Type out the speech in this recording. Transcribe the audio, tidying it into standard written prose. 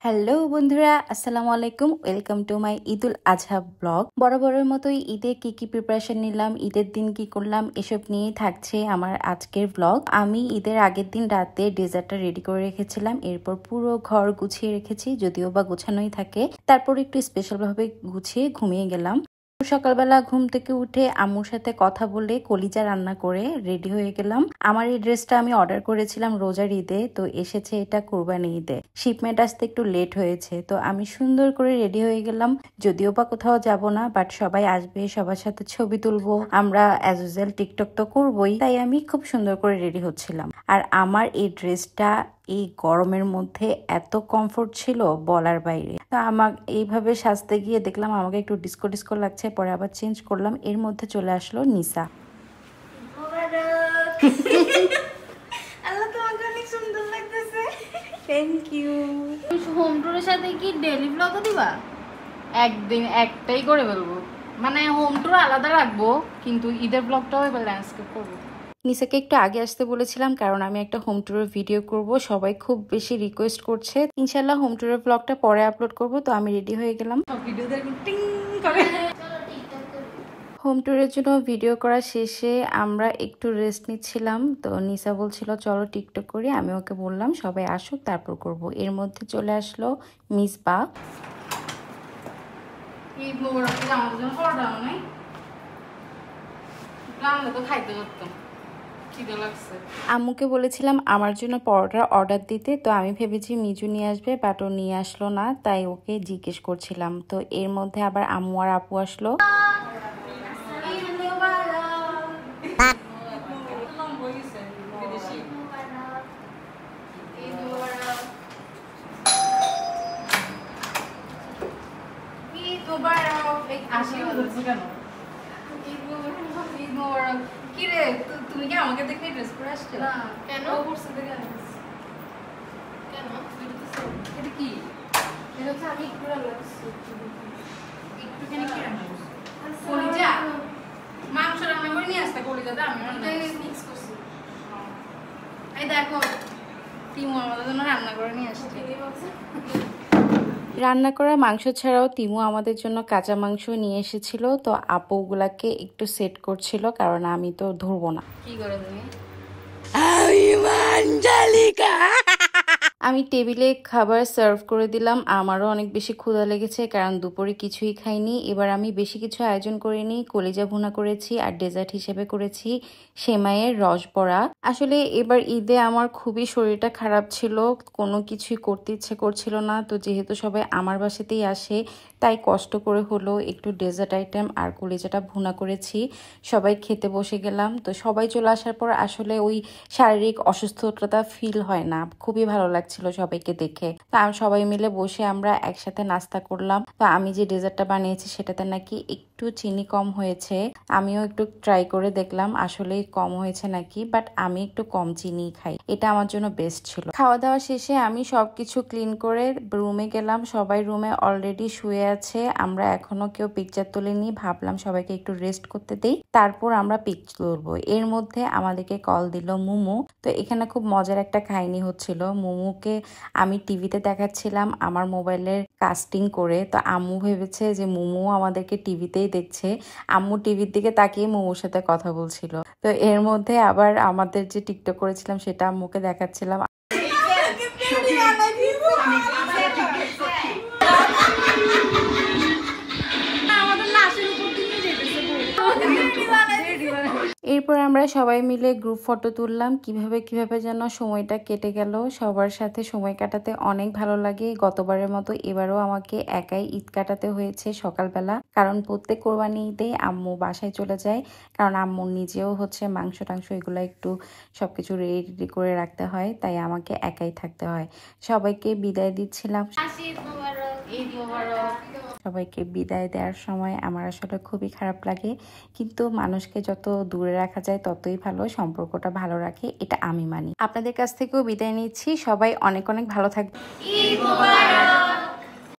Hello বন্ধুরা, আসসালামু আলাইকুম। Welcome to my Eid ul Adha blog. বরাবরের মতোই ঈদে কি প্রিপারেশন নিলাম, ঈদের দিন কি করলাম, এসব নিয়েই থাকছে আমার আজকের ব্লগ। আমি ঈদের আগের দিন রাতে ডেজার্টটা রেডি করে রেখেছিলাম, এরপর পুরো ঘর গুছিয়ে রেখেছি, যদিও বা গোছানোই থাকে। তারপর একটু স্পেশাল ভাবে গুছিয়ে ঘুমিয়ে গেলাম। সকালবেলা ঘুম থেকে উঠে আম্মুর সাথে কথা বলে কলিজা রান্না করে রেডি হয়ে গেলাম। আমার এই ড্রেসটা আমি অর্ডার করেছিলাম রোজার ঈদে, তো এসেছে এটা কুরবানি ঈদে। শিপমেন্ট আসতে একটু লেট হয়েছে, তো আমি সুন্দর করে রেডি হয়ে গেলাম। যদিও বা কোথাও যাব না, বাট সবাই আসবে, সবার সাথে ছবি তুলবো, আমরা অ্যাজ ইউজুয়াল টিকটক তো করবোই, তাই আমি খুব সুন্দর করে রেডি হচ্ছিলাম। আর আমার এই ড্রেসটা এই গরমের মধ্যে এত কমফোর্ট ছিল বলার বাইরে। তো আমাকে এইভাবে সাজতে গিয়ে দেখলাম আমাকে একটু ডিস্কো ডিস্কো লাগছে, পরে আবার চেঞ্জ করলাম। এর মধ্যে চলে আসলো নিসা। আল্লাহ, তোমাকে অনেক সুন্দর লাগতেছে। Thank you. হোম ট্যুরের সাথে কি ডেইলি ব্লগও দিবা? একদিন একটাই করে বলবো, মানে হোম ট্যুর আলাদা রাখবো, কিন্তু ঈদের ব্লগটাও এবার ল্যান্ডস্কেপ করবো। নিসাকে একটু আগে আসতে বলেছিলাম, কারণ আমি একটা হোম ট্যুরের ভিডিও করব, সবাই খুব বেশি রিকোয়েস্ট করছে। ইনশাল্লাহ হোম ট্যুরের ব্লগটা পরে আপলোড করব। তো আমি রেডি হয়ে গেলাম। হোম ট্যুরের জন্য ভিডিও করা শেষে আমরা একটু রেস্ট নিচ্ছিলাম। তো নিসা বলছিল চলো টিকটক করি, আমি ওকে বললাম সবাই আসুক তারপর করব। এর মধ্যে চলে আসলো মিসবা। আম্মুকে বলেছিলাম আমার জন্য পরোটার অর্ডার দিতে, তো আমি ভেবেছি মিজু নিয়ে আসবে, বাট ও নিয়ে আসলো না, তাই ওকে জিজ্ঞেস করছিলাম। তো এর মধ্যে আবার আম্মু আর আপু আসলো। তুমি কি আমাকে দেখে ড্রেস পরে আসছো? না, কেন করছে দেখে কেন? এটা কি? এটা হচ্ছে আমি একটু রাখছি, একটুখানি কি রাখছি, কলিজা মাংস রান্না করে নিয়ে আসতে, কলিজাটা আমি মিক্স করছি। এই দেখো, তিমু আমাদের জন্য রান্না করে নিয়ে আসছে। রান্না করা মাংস ছাড়াও তিমু আমাদের জন্য কাঁচা মাংস নিয়ে এসেছিল। তো আপু ওগুলাকে একটু সেট করছিল, কারণ আমি তো ধরবো না। কি করে তুমি? আমি টেবিলে খাবার সার্ভ করে দিলাম। আমারও অনেক বেশি ক্ষুধা লেগেছে, কারণ দুপুরে কিছুই খাইনি। এবার আমি বেশি কিছু আয়োজন করিনি, কলিজা ভুনা করেছি আর ডেজার্ট হিসেবে করেছি সেমাইয়ের রস বড়া। আসলে এবার ঈদে আমার খুবই শরীরটা খারাপ ছিল, কোনো কিছুই করতে ইচ্ছে করছিল না। তো যেহেতু সবাই আমার বাসাতেই আসে, তাই কষ্ট করে হলো একটু ডেজার্ট আইটেম আর কলিজাটা ভুনা করেছি। সবাই খেতে বসে গেলাম। তো সবাই চলে আসার পর আসলে ওই শারীরিক অসুস্থতা ফিল হয় না, খুবই ভালো লাগছিল সবাইকে দেখে। তো সবাই মিলে বসে আমরা একসাথে নাস্তা করলাম। তো আমি যে ডেজার্টটা বানিয়েছি সেটাতে নাকি একটু চিনি কম হয়েছে, আমিও একটু ট্রাই করে দেখলাম আসলে কম হয়েছে নাকি, বাট আমি একটু কম চিনি খাই, এটা আমার জন্য বেস্ট ছিল। খাওয়া দাওয়া শেষে আমি সবকিছু ক্লিন করে রুমে গেলাম। সবাই রুমে অলরেডি শুয়ে আছে, আমরা এখনো কেউ পিকচার তুলিনি, ভাবলাম সবাইকে একটু রেস্ট করতে দেই, তারপর আমরা পিক তুলবো। এর মধ্যে আমাদেরকে কল দিল মুমু। তো এখানে খুব মজার একটা কাহিনী হচ্ছিল। মুমুকে আমি টিভিতে দেখাচ্ছিলাম আমার মোবাইলের কাস্টিং করে, তো আম্মু ভেবেছে যে মুমু আমাদেরকে টিভিতেই দেখছে। আম্মু টিভির দিকে তাকিয়ে মুমুর সাথে কথা বলছিল। তো এর মধ্যে আবার আমাদের যে টিকটক করেছিলাম সেটা আম্মুকে দেখাচ্ছিলাম। এরপর আমরা সবাই মিলে গ্রুপ ফটো তুললাম। কিভাবে যেন সময়টা কেটে গেল। সবার সাথে সময় কাটাতে অনেক ভালো লাগে। গতবারের মতো এবারও আমাকে একাই ঈদ কাটাতে হয়েছে সকালবেলা, কারণ প্রত্যেক কোরবানি ঈদে আম্মু বাসায় চলে যায়, কারণ আম্মু নিজেও হচ্ছে মাংস টাংস এগুলো একটু সবকিছু রেডি করে রাখতে হয়, তাই আমাকে একাই থাকতে হয়। সবাইকে বিদায় দিচ্ছিলাম। সবাইকে বিদায় দেওয়ার সময় আমার আসলে খুবই খারাপ লাগে, কিন্তু মানুষকে যত দূরে রাখা যায় ততই ভালো, সম্পর্কটা ভালো রাখে, এটা আমি মানি। আপনাদের কাছ থেকেও বিদায় নিচ্ছি, সবাই অনেক অনেক ভালো থাকবে।